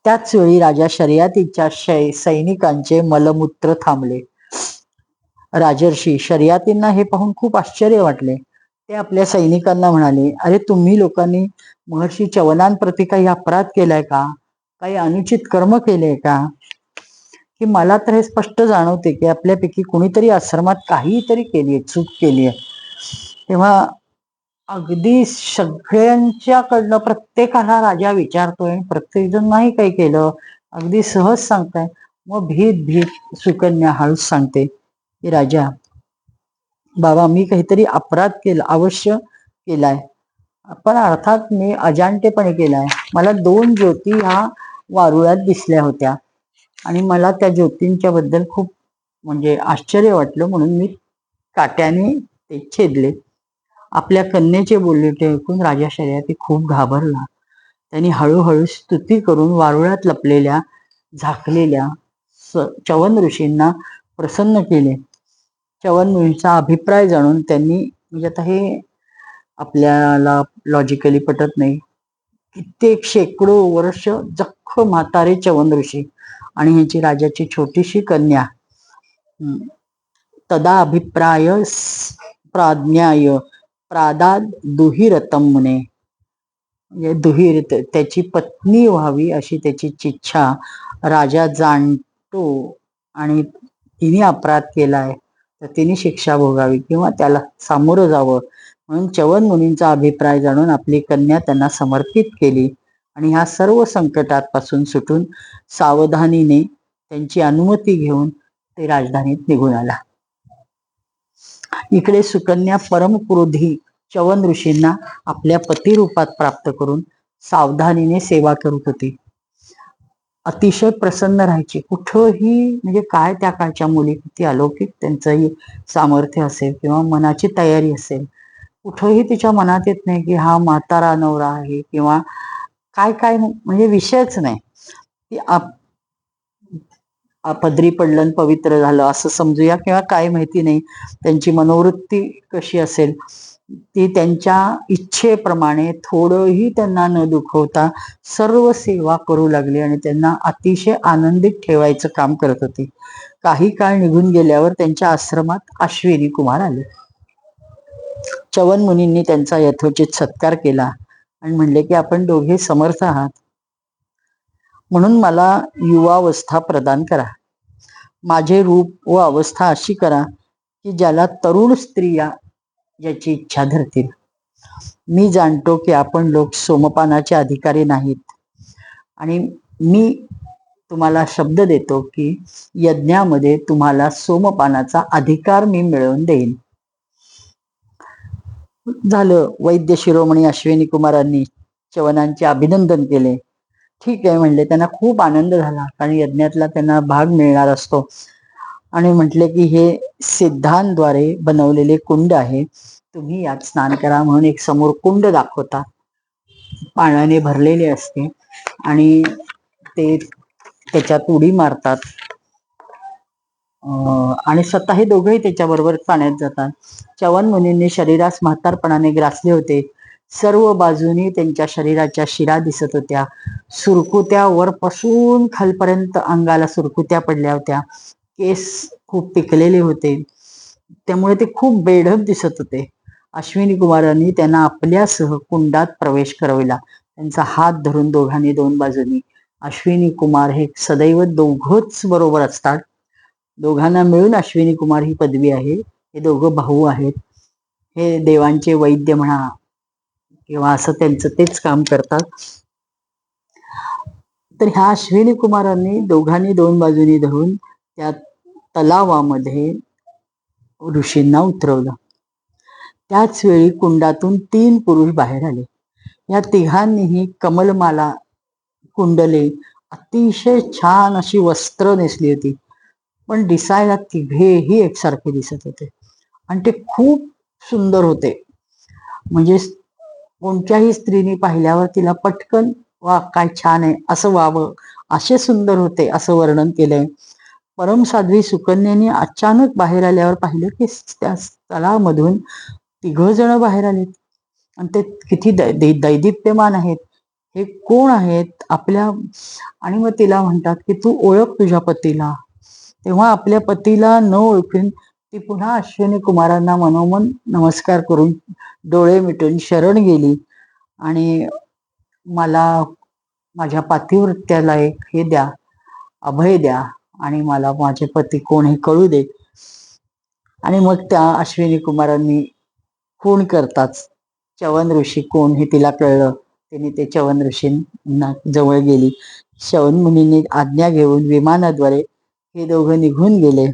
[SPEAKER 1] त्याच वेळी राजा शर्यतीच्या सैनिकांचे मलमूत्र थांबले. राजर्षी शर्यतींना हे पाहून खूप आश्चर्य वाटले. ते आपल्या सैनिकांना म्हणाले, अरे तुम्ही लोकांनी महर्षी च्यवनांप्रती काही अपराध केलाय का? काही अनुचित कर्म केले का? की मला तर हे स्पष्ट जाणवते की आपल्यापैकी कुणीतरी आश्रमात काहीतरी केलीये, चूक केलीये. तेव्हा अगदी सगळ्यांच्याकडनं प्रत्येकाला राजा विचारतोय, प्रत्येक जण नाही काही केलं, अगदी सहज सांगताय. मग भीत सुकन्या हळूच सांगते की राजा बाबा, मी काहीतरी अपराध केला, अवश्य केलाय, पण अर्थात मी अजाणतेपणे केलाय. मला 2 ज्योती ह्या वारुळात दिसल्या होत्या आणि मला त्या ज्योतींच्या बद्दल खूप म्हणजे आश्चर्य वाटलं, म्हणून मी काट्याने ते छेदले. आपल्या कन्येचे बोलणे ऐकून राजा शर्यती खूप घाबरला. त्यांनी हळूहळू स्तुती करून वारुळात लपलेल्या झाकलेल्या च्यवन ऋषींना प्रसन्न केले. च्यवन मुनीचा अभिप्राय जाणून त्यांनी, म्हणजे आता हे आपल्याला लॉजिकली पटत नाही, कित्येक शेकडो वर्ष जख्ख म्हातारे च्यवन ऋषी आणि ह्याची राजाची छोटीशी कन्या, तदा अभिप्राय प्राज्ञाय प्रादाद दुहिरतम मुने, म्हणजे दुहिर त्याची पत्नी व्हावी अशी त्याची इच्छा राजा जाणतो आणि तिने अपराध केलाय तर तिने शिक्षा भोगावी किंवा त्याला सामोरं जावं म्हणून च्यवन मुनींचा अभिप्राय जाणून आपली कन्या त्यांना समर्पित केली आणि ह्या सर्व संकटापासून सुटून सावधानीने त्यांची अनुमती घेऊन ते राजधानीत निघून आला. इकडे सुकन्या परमक्रोधी च्यवन ऋषींना आपल्या पतिरूपात प्राप्त करून सावधानीने सेवा करत होती. अतिशय प्रसन्न राहायची. कुठंही, म्हणजे काय त्या काळच्या मुली किती अलौकिक त्यांचंही सामर्थ्य असेल किंवा मनाची तयारी असेल, कुठंही तिच्या मनात येत नाही की हा म्हातारा नवरा आहे किंवा काय काय, म्हणजे विषयच नाही. ती पदरी पडलं पवित्र झालं असं समजूया किंवा काय माहिती नाही त्यांची मनोवृत्ती कशी असेल. ती त्यांच्या इच्छेप्रमाणे थोडंही त्यांना न दुखवता सर्व सेवा करू लागली आणि त्यांना अतिशय आनंदित ठेवायचं काम करत होती. काही काळ निघून गेल्यावर त्यांच्या आश्रमात अश्विनी कुमार आले. च्यवन मुनींनी त्यांचा यथोचित सत्कार केला आणि म्हणले की आपण दोघे समर्थ आहात म्हणून मला युवावस्था प्रदान करा. माझे रूप व अवस्था अशी करा की ज्याला तरुण स्त्रिया याची इच्छा धरतील. मी जाणतो की आपण लोक सोमपानाचे अधिकारी नाहीत आणि मी तुम्हाला शब्द देतो की यज्ञामध्ये तुम्हाला सोमपानाचा अधिकार मी मिळवून देईन. झालं. वैद्य शिरोमणी अश्विनी कुमारांनी च्यवनांचे अभिनंदन केले. ठीक आहे म्हणले. त्यांना खूप आनंद झाला कारण यज्ञातला त्यांना भाग मिळणार असतो आणि म्हटले की हे सिद्धांद्वारे बनवलेले कुंड आहे, तुम्ही यात स्नान करा. म्हणून एक समोर कुंड दाखवतात, पाण्याने भरलेले असते आणि ते त्याच्यात उडी मारतात आणि स्वतः हे दोघेही त्याच्याबरोबर पाण्यात जातात. च्यवन मुनींनी शरीरास म्हातारपणाने ग्रासले होते. सर्व बाजूनी त्यांच्या शरीराच्या शिरा दिसत होत्या. सुरकुत्या वरपासून खालपर्यंत अंगाला सुरकुत्या पडल्या होत्या. केस खूप पिकलेले होते. त्यामुळे ते खूप बेढप दिसत होते. अश्विनी कुमारांनी त्यांना आपल्यासह कुंडात प्रवेश करविला. त्यांचा हात धरून दोघांनी दोन बाजूनी. अश्विनी कुमार हे सदैव दोघंच बरोबर असतात. दोघांना मिळून अश्विनी कुमार ही पदवी आहे. हे दोघं भाऊ आहेत. हे देवांचे वैद्य म्हणा किंवा असं त्यांचं तेच काम करतात. तर ह्या अश्विनी कुमारांनी दोघांनी दोन बाजूनी धरून त्या तलावामध्ये ऋषींना उतरवलं. त्याच वेळी कुंडातून 3 पुरुष बाहेर आले. या तिघांनीही कमलमाला, कुंडले, अतिशय छान अशी वस्त्र नेसली होती. पण दिसायला तिघेही एकसारखे दिसत होते आणि ते खूप सुंदर होते. म्हणजे कोणत्याही स्त्रीने पाहिल्यावर तिला पटकन वा काय छान आहे असं व्हावं, असे सुंदर होते असं वर्णन केलंय. परमसाध्वी सुकन्याने अचानक बाहेर आल्यावर पाहिलं की त्या तलावामधून 3 जण बाहेर आलेत आणि ते किती दैदिप्यमान आहेत. हे कोण आहेत आपल्या? आणि मग तिला म्हणतात की तू ओळख तुझ्या पतीला. तेव्हा आपल्या पतीला न ओळखून ती पुन्हा अश्विनी कुमारांना मनोमन नमस्कार करून डोळे मिटून शरण गेली आणि मला माझ्या पातिव्रत्याला एक हे द्या, अभय द्या आणि मला माझे पती कोण हे कळू दे. आणि मग त्या अश्विनी कुमारांनी खूण करतात. च्यवन ऋषी कोण हे तिला कळलं. तिने ते च्यवन ऋषींना जवळ गेली. च्यवन मुनींनी आज्ञा घेऊन विमानाद्वारे हे दोघं निघून गेले.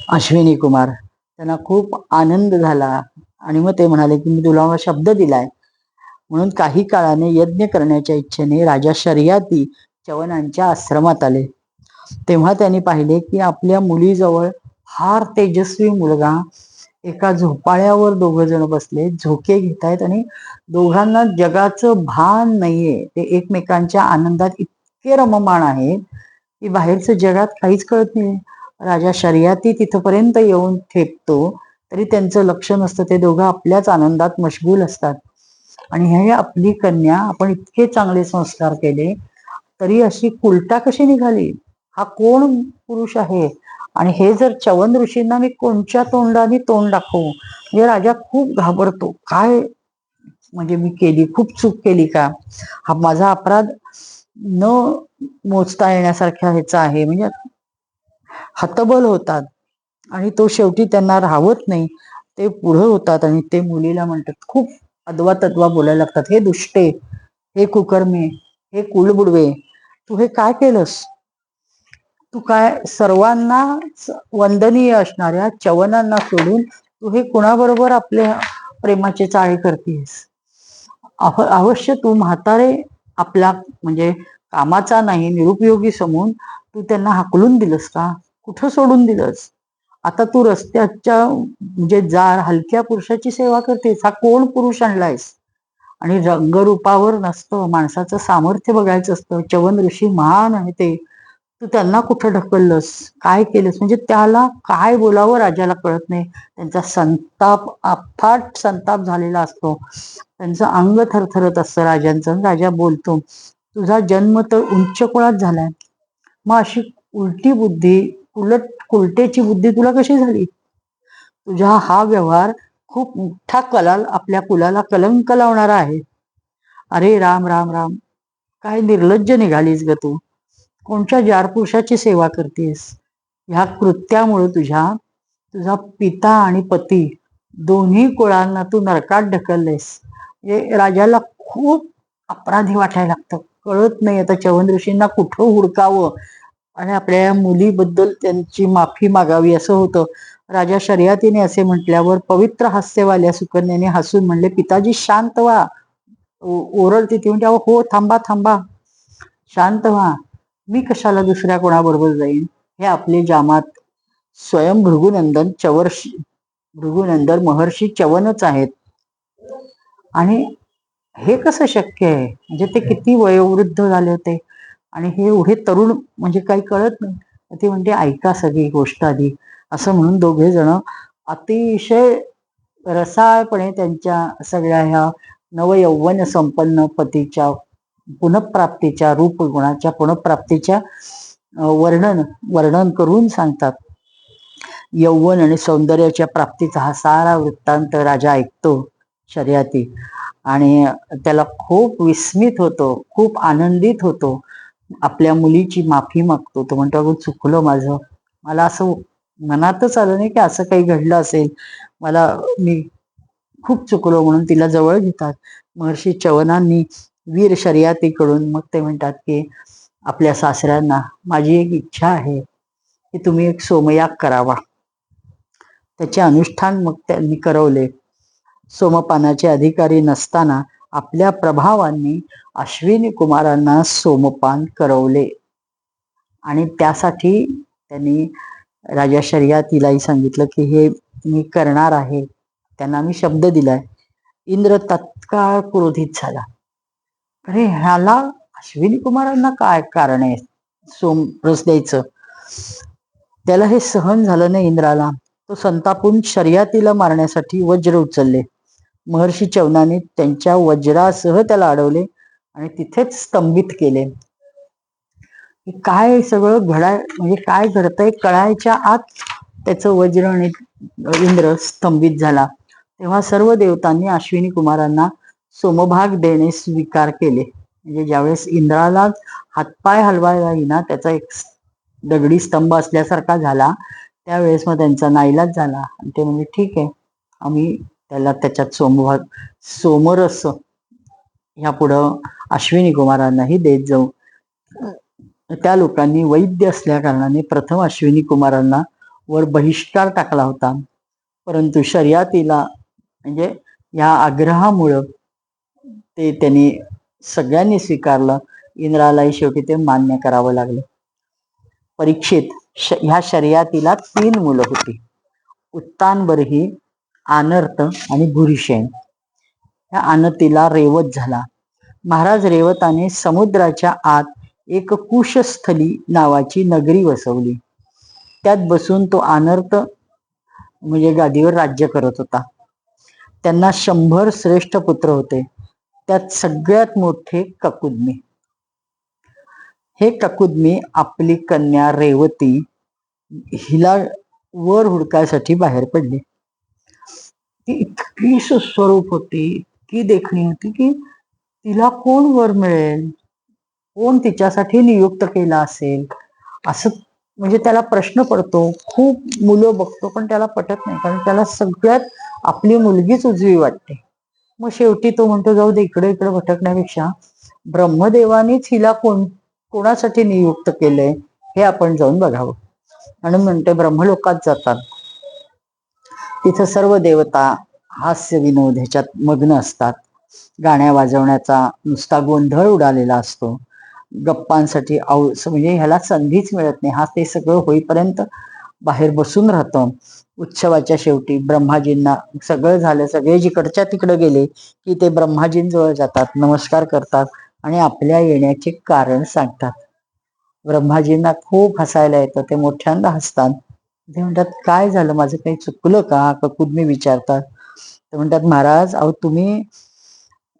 [SPEAKER 1] अश्विनी कुमार त्यांना खूप आनंद झाला आणि मग ते म्हणाले की मी तुला शब्द दिलाय. म्हणून काही काळाने यज्ञ करण्याच्या इच्छेने राजा शर्याती च्यवनांच्या आश्रमात आले. तेव्हा त्यांनी पाहिले की आपल्या मुलीजवळ फार तेजस्वी मुलगा एका झोपाळ्यावर 2 जण बसले, झोके घेतायत आणि दोघांना जगाचं भान नाहीये. ते एकमेकांच्या आनंदात इतके रममाण आहेत की बाहेरचं जगात काहीच कळत नाही. राजा शर्याती तिथपर्यंत येऊन ठेपतो तरी त्यांचं लक्ष नसतं. ते दोघं आपल्याच आनंदात मशगूल असतात. आणि हे आपली कन्या, आपण इतके चांगले संस्कार केले तरी अशी उलटा कशी निघाली? हा कोण पुरुष आहे? आणि हे जर च्यवन ऋषींना मी कोणत्या तोंडाने तोंड दाखवू? म्हणजे राजा खूप घाबरतो. काय म्हणजे मी केली, खूप चूक केली का? हा माझा अपराध न मोजता येण्यासारख्या ह्याचा आहे. म्हणजे हतबल होतात आणि तो शेवटी त्यांना राहवत नाही. ते पुढे होतात आणि ते मुलीला म्हणतात, खूप अदवा तद्वा बोलायला लागतात. हे दुष्टे, हे कुकर्मे, हे कुलबुडवे, तू हे काय केलंस? तू काय सर्वांना वंदनीय असणाऱ्या च्यवनांना सोडून तू हे कुणाबरोबर आपल्या प्रेमाचे चाळे करतेस? अवश्य तू म्हातारे आपला म्हणजे कामाचा नाही निरुपयोगी समून तू त्यांना हाकलून दिलंस का? कुठं सोडून दिलंस? आता तू रस्त्याच्या म्हणजे जार हलक्या पुरुषाची सेवा करतेस. हा कोण पुरुष आणलायस? आणि रंगरूपावर नसतं, माणसाचं सामर्थ्य बघायचं असतं. च्यवन ऋषी महान आहे ते, तू त्यांना कुठं ढकललंस? काय केलंस? म्हणजे त्याला काय बोलावं राजाला कळत नाही. त्यांचा संताप, अफाट संताप झालेला असतो. त्यांचं अंग थरथरत असतं राजांचं. राजा बोलतो, तुझा जन्म तर उच्च कुळात झालाय, मग अशी उलटी बुद्धी, उलट कुलटेची बुद्धी तुला कशी झाली? तुझा हा व्यवहार खूप मोठा आपल्या कुलाला कलंक लावणारा आहे. अरे राम राम राम, काय निर्लज्ज निघालीस ग तू? कोणत्या जार पुरुषाची सेवा करतेस? ह्या कृत्यामुळे तुझा पिता आणि पती दोन्ही कुळांना तू नरकात ढकललेस. म्हणजे राजाला खूप अपराधी वाटायला लागतं. कळत नाही आता च्यवन ऋषींना कुठं हुडकावं आणि आपल्या मुलीबद्दल त्यांची माफी मागावी असं होतं. राजा शर्यातीने असे म्हटल्यावर पवित्र हास्यवाल्या सुकन्याने हसून म्हणले, पिताजी शांत व्हा. ओरडते ती म्हणजे हो थांबा थांबा, शांत व्हा. मी कशाला दुसऱ्या कोणाबरोबर जाईन? हे आपले जामात स्वयं भृगुनंदन भृगुनंदन महर्षी च्यवनच आहेत. आणि हे कसं शक्य आहे? म्हणजे ते किती वयोवृद्ध झाले होते आणि हे एवढे तरुण, म्हणजे काही कळत नाही. ती म्हणते ऐका सगळी गोष्ट आधी, असं म्हणून 2 जण अतिशय रसाळपणे त्यांच्या सगळ्या ह्या नवयौवन संपन्न पतीच्या पुनःप्राप्तीच्या, रूप गुणाच्या पुनःप्राप्तीच्या वर्णन करून सांगतात. यौवन आणि सौंदर्याच्या प्राप्तीचा हा सारा वृत्तांत राजा ऐकतो शर्यती, आणि त्याला खूप विस्मित होतो, खूप आनंदित होतो. आपल्या मुलीची माफी मागतो. तो म्हणतो, अगं चुकलं माझं, मला असं मनातच आलं नाही की असं काही घडलं असेल, मी खूप चुकलो. म्हणून तिला जवळ घेतात महर्षी च्यवनांनी वीर शर्यतीकडून. मग ते म्हणतात की आपल्या सासऱ्यांना माझी एक इच्छा आहे की तुम्ही एक सोमयाग करावा. त्याचे अनुष्ठान मग त्यांनी करवले. सोमपानाचे अधिकारी नसताना आपल्या प्रभावांनी अश्विनी कुमारांना सोमपान करवले, आणि त्यासाठी त्यांनी राजा शर्यतीलाही सांगितलं की हे मी करणार आहे, त्यांना मी शब्द दिलाय. इंद्र तत्काळ क्रोधित झाला. अरे ह्याला अश्विनी कुमारांना काय कारण आहे सोमरस द्यायचं? त्याला हे सहन झालं नाही इंद्राला. तो संतापून शर्यतीला मारण्यासाठी वज्र उचलले. महर्षी च्यवनाने त्यांच्या वज्रासह त्याला अडवले आणि तिथेच स्तंभित केले. काय सगळं म्हणजे काय घडतंय कळायच्या आत त्याचं वज्र आणि इंद्र स्तंभित झाला. तेव्हा सर्व देवतांनी अश्विनी कुमारांना सोमभाग देणे स्वीकार केले. म्हणजे ज्यावेळेस इंद्राला हातपाय हलवायला येईना, त्याचा एक दगडी स्तंभ असल्यासारखा झाला, त्यावेळेस मग त्यांचा नाईलाज झाला आणि ते म्हणजे ठीक आहे, आम्ही त्याला त्याच्यात सोमरस ह्या पुढं अश्विनी कुमारांनाही देत जाऊ. त्या लोकांनी वैद्य असल्या कारणाने प्रथम अश्विनी कुमारांना वर बहिष्कार टाकला होता, परंतु शर्यतीला म्हणजे या आग्रहामुळं ते त्यांनी सगळ्यांनी स्वीकारलं. इंद्रालाही शेवटी ते मान्य करावं लागलं. परीक्षित, ह्या शर्यतीला 3 मुलं होती, उत्तानबर्ही, आनर्त आणि भूरिसेन. ह्या आनतीला रेवत झाला. महाराज रेवताने समुद्राच्या आत एक कुशस्थली नावाची नगरी वसवली. त्यात बसून तो आनर्त म्हणजे गादीवर राज्य करत होता. त्यांना 100 श्रेष्ठ पुत्र होते. त्यात सगळ्यात मोठे ककुद्मी. हे ककुद्मी आपली कन्या रेवती हिला वर हुडकायसाठी बाहेर पडले. ती इतकी सुस्वरूप होती, इतकी देखणी होती की तिला कोण वर मिळेल, कोण तिच्यासाठी नियुक्त केला असेल असं म्हणजे त्याला प्रश्न पडतो. खूप मुलं बघतो पण त्याला पटत नाही, कारण त्याला सगळ्यात आपली मुलगीच उजवी वाटते. मग शेवटी तो म्हणतो, जाऊ दे, इकडे इकडे भटकण्यापेक्षा ब्रह्मदेवानीच हिला कोणासाठी नियुक्त केलंय हे आपण जाऊन बघावं. आणि म्हणते ब्रह्मलोकात जातात. तिथं सर्व देवता हास्य विनोद ह्याच्यात मग्न असतात. गाण्या वाजवण्याचा नुसता गोंधळ उडालेला असतो. गप्पांसाठी म्हणजे ह्याला संधीच मिळत नाही. हा ते सगळं होईपर्यंत बाहेर बसून राहतो. उत्सवाच्या शेवटी ब्रह्माजींना सगळं झालं, सगळे जिकडच्या तिकडे गेले की ते ब्रह्माजींजवळ जातात, नमस्कार करतात आणि आपल्या येण्याचे कारण सांगतात. ब्रह्माजींना खूप हसायला येतं. ते मोठ्यांदा हसतात. ते म्हणतात, काय झालं, माझं काही चुकलं का? ककुद्मी विचारतात. ते म्हणतात, महाराज, अहो तुम्ही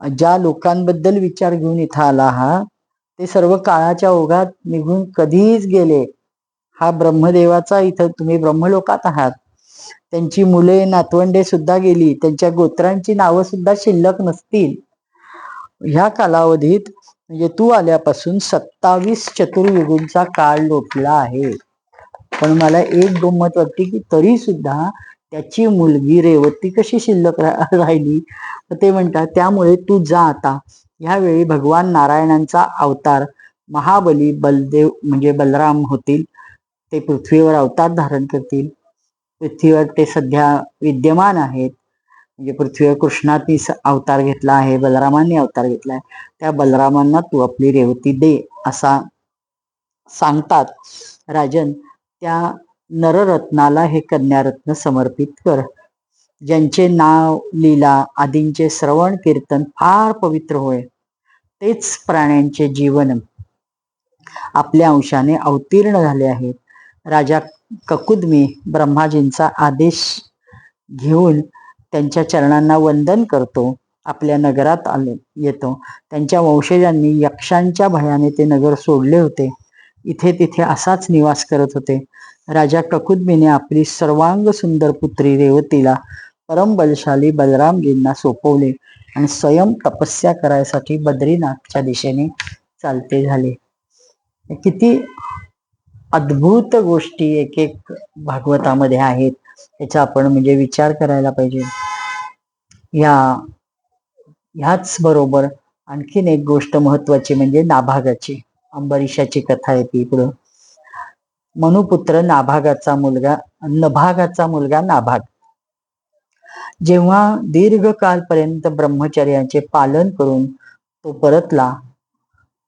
[SPEAKER 1] ज्या लोकांबद्दल विचार घेऊन इथं आला आहात ते सर्व काळाच्या ओघात निघून कधीच गेले. हा ब्रह्मदेवाचा इथं तुम्ही ब्रह्मलोकात आहात. त्यांची मुले नातवंडे सुद्धा गेली, त्यांच्या गोत्रांची नावं सुद्धा शिल्लक नसतील. ह्या कालावधीत म्हणजे तू आल्यापासून 27 चतुर्युगींचा काळ लोटला आहे. पण मला एक गंमत वाटते की तरी सुद्धा त्याची मुलगी रेवती कशी शिल्लक राहिली. ते म्हणतात, त्यामुळे तू जा आता. ह्यावेळी भगवान नारायणांचा अवतार महाबली बलदेव म्हणजे बलराम होतील. ते पृथ्वीवर अवतार धारण करतील. पृथ्वीवर ते सध्या विद्यमान आहेत. म्हणजे पृथ्वीवर कृष्णाने अवतार घेतला आहे, बलरामांनी अवतार घेतलाय. त्या बलरामांना तू आपली रेवती दे असा सांगतात. राजन, त्या नररत्नाला हे कन्यारत्न समर्पित कर. ज्यांचे नाव, लीला आदींचे श्रवण कीर्तन फार पवित्र होय, तेच प्राण्यांचे जीवन आपल्या अंशाने अवतीर्ण झाले आहेत. राजा ककुद्मी ब्रह्माजींचा आदेश घेऊन त्यांच्या चरणांना वंदन करतो. आपल्या नगरात येतो. त्यांच्या वंशजांनी यक्षांच्या भयाने ते नगर सोडले होते. इथे तिथे असाच निवास करत होते. राजा ककुद्मीने आपली सर्वांग सुंदर पुत्री रेवतीला परम बलशाली बलरामजींना सोपवले आणि स्वयं तपस्या करायसाठी बद्रीनाथच्या दिशेने चालते झाले. किती अद्भुत गोष्टी एक एक भागवतामध्ये आहेत, त्याचा आपण म्हणजे विचार करायला पाहिजे. ह्याच बरोबर आणखीन एक गोष्ट महत्वाची म्हणजे नाभागाची, अंबरीशाची कथा येते पुढं. मनुपुत्र नाभागाचा मुलगा नाभाग जेव्हा दीर्घकालपर्यंत ब्रह्मचर्याचे पालन करून तो परतला,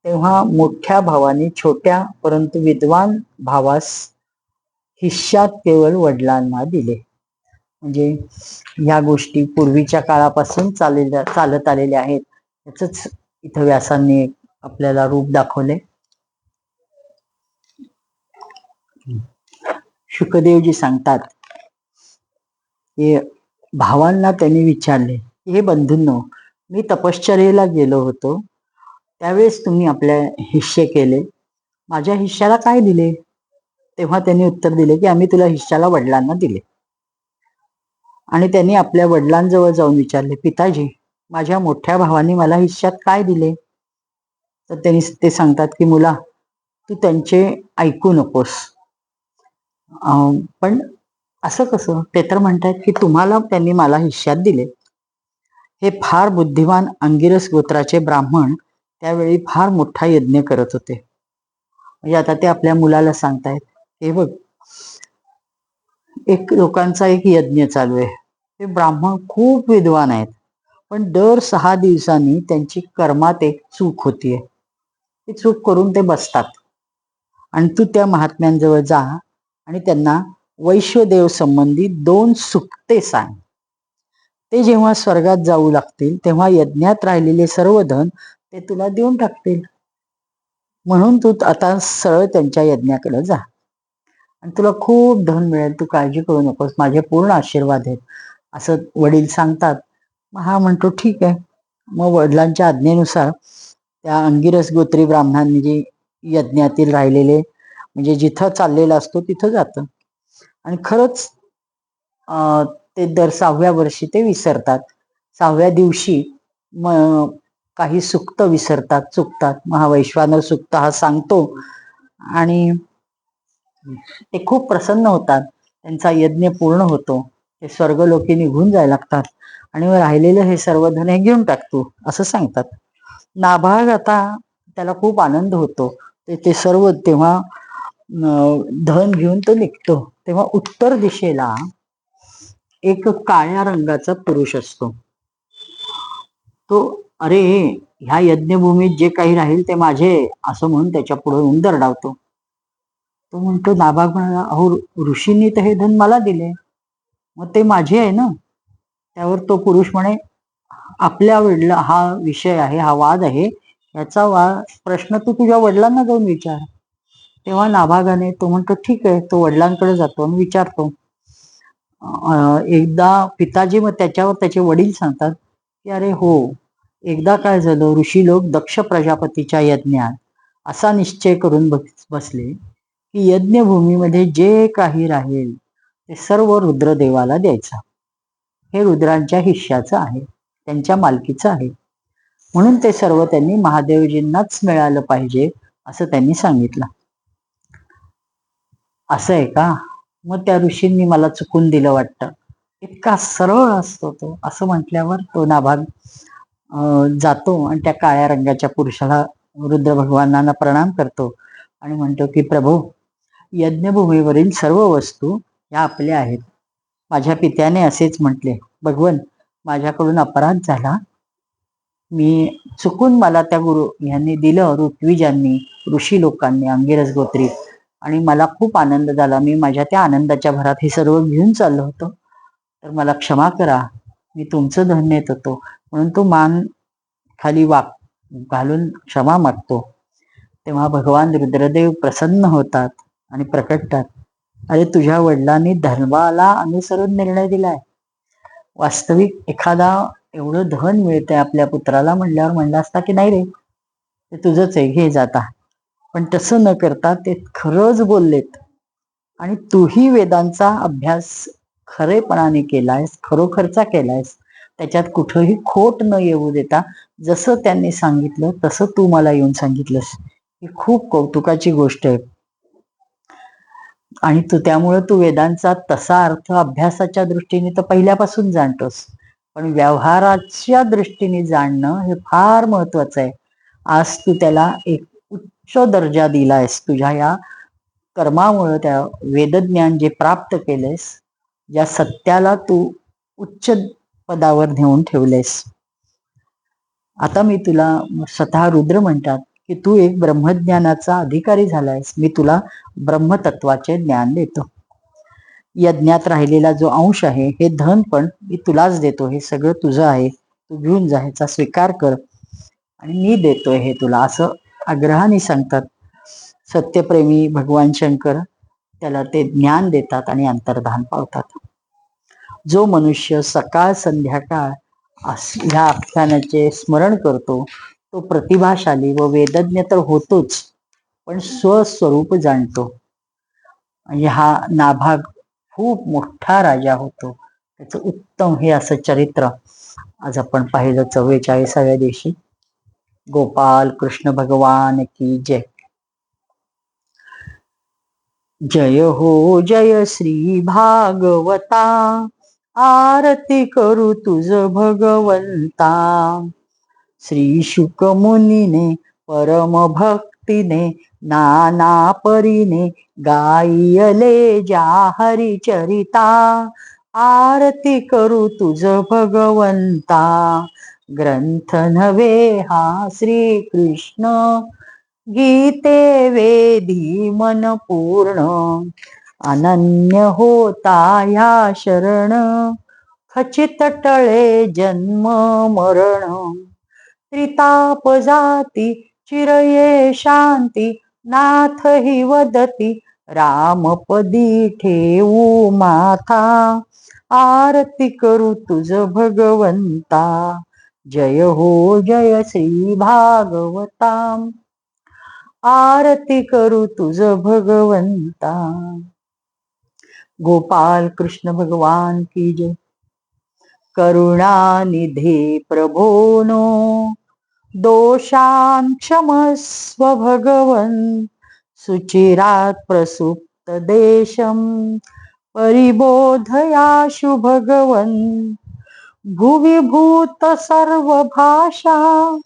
[SPEAKER 1] तेव्हा मोठ्या भावाने छोट्या परंतु विद्वान भावास हिश्श्यात केवळ वडिलांना दिले. म्हणजे या गोष्टी पूर्वीच्या काळापासून चालत आलेल्या आहेत. याच इथं व्यासांनी आपल्याला रूप दाखवले. शुकदेवजी सांगतात की भावांना त्यांनी विचारले, हे बंधूंनो, मी तपश्चर्येला गेलो होतो, त्यावेळेस तुम्ही आपल्या हिश्शे केले, माझ्या हिश्श्याला काय दिले? तेव्हा त्यांनी उत्तर दिले की आम्ही तुला हिश्श्याला वडिलांना दिले. आणि त्यांनी आपल्या वडिलांजवळ जाऊन विचारले, पिताजी, माझ्या मोठ्या भावाने मला हिश्श्यात काय दिले? तर त्यांनी ते सांगतात की मुला, तू त्यांचे ऐकू नकोस. पण असं कसं? ते तर म्हणतात की तुम्हाला त्यांनी मला हिश्श्यात दिले. हे फार बुद्धिमान अंगिरस गोत्राचे ब्राह्मण त्यावेळी फार मोठा यज्ञ करत होते. म्हणजे आता ते आपल्या मुलाला सांगतायत, हे बघ, एक लोकांचा एक यज्ञ चालू आहे, ते ब्राह्मण खूप विद्वान आहेत, पण दर 6 दिवसांनी त्यांची कर्मात एक चूक होतीये. ती चूक करून ते बसतात, आणि तू त्या महात्म्यांजवळ जा आणि त्यांना वैश्वदेव संबंधी 2 सुक्ते सांग. ते जेव्हा स्वर्गात जाऊ लागतील तेव्हा यज्ञात राहिलेले सर्व धन ते तुला देऊन टाकतील. म्हणून तू आता सरळ त्यांच्या यज्ञाकडे जा आणि तुला खूप धन मिळेल, तू काळजी करू नकोस, माझे पूर्ण आशीर्वाद आहेत, असं वडील सांगतात. मग हा म्हणतो ठीक आहे. मग वडिलांच्या आज्ञेनुसार त्या अंगिरस गोत्री ब्राह्मणांनी जे यज्ञातील राहिलेले म्हणजे जिथं चाललेला असतो तिथं जातं. आणि खरंच ते दर 6व्या वर्षी ते विसरतात. 6व्या दिवशी काही सुक्त विसरतात, चुकतात. महावैश्वानर सुक्त हा सांगतो आणि ते खूप प्रसन्न होतात. त्यांचा यज्ञ पूर्ण होतो. ते स्वर्गलोकी निघून जायला लागतात आणि राहिलेलं हे सर्व धन हे घेऊन टाकतो असं सांगतात. नाभाग आता त्याला खूप आनंद होतो. ते सर्व तेव्हा धन घेऊन तो निघतो. तेव्हा उत्तर दिशेला एक काळ्या रंगाचा पुरुष असतो. तो अरे, ह्या यज्ञभूमीत जे काही राहील ते माझे असं म्हणून त्याच्या पुढे येऊन दरडावतो. तो म्हणतो, नाभाग म्हणाला, अहो ऋषींनी तर हे धन मला दिले, मग ते माझे आहे ना. त्यावर तो पुरुष म्हणे, आपल्या वडिला हा विषय आहे, हा वाद आहे, याचा प्रश्न तू तुझ्या वडिलांना जाऊन विचार. तेव्हा नाभागाने, तो म्हणतो ठीक आहे, तो वडिलांकडे जातो आणि विचारतो. एकदा पिताजी, मग त्याच्यावर त्याचे वडील सांगतात की अरे हो, एकदा काय झालं, ऋषी लोक दक्ष प्रजापतीच्या यज्ञात असा निश्चय करून बसले की यज्ञभूमीमध्ये जे काही राहील ते सर्व रुद्रदेवाला द्यायचं. हे रुद्रांच्या हिश्श्याचं आहे, त्यांच्या मालकीचं आहे. म्हणून ते सर्व त्यांनी महादेवजींनाच मिळालं पाहिजे असं त्यांनी सांगितलं. असं आहे का? मग त्या ऋषींनी मला चुकून दिलं वाटतं. इतका सरळ असतो तो. असं म्हटल्यावर तो नाभाग जातो आणि त्या काळ्या रंगाच्या पुरुषाला, रुद्र भगवानांना प्रणाम करतो आणि म्हणतो की प्रभू, यज्ञभूमीवरील सर्व वस्तू या आपल्या आहेत. माझ्या पित्याने असेच म्हटले. भगवन, माझ्याकडून अपराध झाला, मी चुकून मला त्या गुरु यांनी दिलं, ऋत्विजांनी, ऋषी लोकांनी, अंगिरस गोत्री, आणि मला खूप आनंद झाला. मी माझ्या त्या आनंदाच्या भरात हे सर्व घेऊन चाललो होतो, तर मला क्षमा करा, मी तुमचं धन नेत होतो. म्हणून तो मान खाली घालून क्षमा मागतो. तेव्हा भगवान रुद्रदेव प्रसन्न होतात आणि प्रकटतात, अरे तुझ्या वडिलांनी धर्माला अनुसरून निर्णय दिलाय. वास्तविक एखादा एवढं धन मिळतंय आपल्या पुत्राला म्हणल्यावर म्हणला असता की नाही रे, ते तुझंच आहे, घे जाता. पण तसं न करता ते खरंच बोललेत. आणि तूही वेदांचा अभ्यास खरेपणाने केलायस, खरोखरचा केलायस. त्याच्यात कुठंही खोट न येऊ देता जसं त्यांनी सांगितलं तसं तू मला येऊन सांगितलंस. ही खूप कौतुकाची गोष्ट आहे. आणि तू वेदांचा तसा अर्थ अभ्यासाच्या दृष्टीने तर पहिल्यापासून जाणतोस, पण व्यवहाराच्या दृष्टीने जाणणं हे फार महत्वाचं आहे. आज तू त्याला एक उच्च दर्जा दिलायस. तुझ्या या कर्मामुळे त्या वेदज्ञान जे प्राप्त केलेस, ज्या सत्याला तू उच्च पदावर नेऊन ठेवलेस. आता मी तुला, स्वतः रुद्र म्हणतात की तू एक ब्रह्मज्ञानाचा अधिकारी झालायस. मी तुला ब्रह्मतत्वाचे ज्ञान देतो. यज्ञात राहिलेला जो अंश आहे, हे धन पण मी तुलाच देतो. हे सगळं तुझं आहे, तू घेऊन जा, ह्याचा स्वीकार कर आणि मी देतोय हे तुला, असं आग्रहाने सांगतात. सत्यप्रेमी भगवान शंकर त्याला ते ज्ञान देतात आणि अंतर्धान पावतात. जो मनुष्य सकाळ संध्याकाळ ह्या आख्यानाचे स्मरण करतो तो प्रतिभाशाली व वेदज्ञ तर होतोच, पण स्वस्वरूप जाणतो. म्हणजे हा नाभाग खूप मोठा राजा होतो. त्याचं उत्तम हे असं चरित्र आज आपण पाहिलं 44व्या दिवशी. गोपाल कृष्ण भगवान की जय. जय हो जय श्री भागवता, आरती करू तुझ भगवंता. श्री शुक मुनीने परम भक्तीने नाना परीने गायले ज्या हरिचरिता. आरती करू तुझ भगवंता, ग्रंथ नव्हे हा श्री कृष्ण. गीते वेदी मन पूर्ण, अनन्य होता ह्या शरण. खचित टळे जन्म मरण, त्रिताप जाती चिरये शांती. नाथ हि वदती रामपदी ठेवू माथा. आरती करू तुझ भगवंता, जय हो जय श्री भागवता. आरती करू तुझ भगवंता. गोपाल कृष्ण भगवान की जय. करुणानिधे प्रभोनो, दोषान् क्षमस्व भगवन्. सुचिरात् प्रसुप्त देशं, परिबोधयाशु भगवन्. भुवि भूत सर्वभाषा,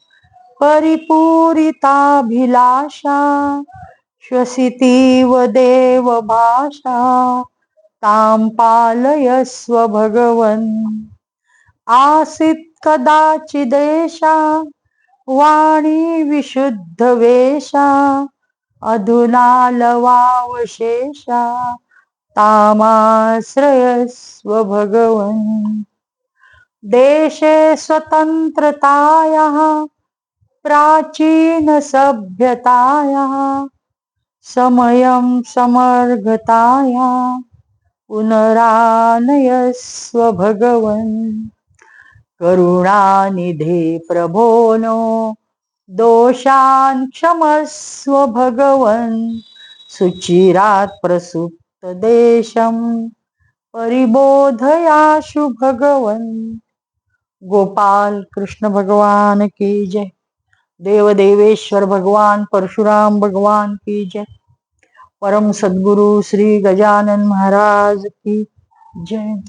[SPEAKER 1] परिपूरिताभिलाषा. श्वसितीव देव भाषा, तां पालयस्व भगवन्. आसीत् कदाचिदेषा, वाणी विशुद्ध वेशा. अधुना लवावशेषा, तामाश्रयस्व भगवन्. देशे स्वतन्त्रतायाः, प्राचीन सभ्यतायाः. समयं समर्गताया, पुनरानयस्व भगवन्. करुणानिधे प्रभोनो, दोषान् क्षमस्व भगवन्. सुचिरात् प्रसुप्त देशं, परिबोधयाशु भगवन्. गोपाल कृष्ण भगवान की जय. देव देवेश्वर भगवान परशुराम भगवान की जय. परम सद्गुरु श्री गजानन महाराज की जय.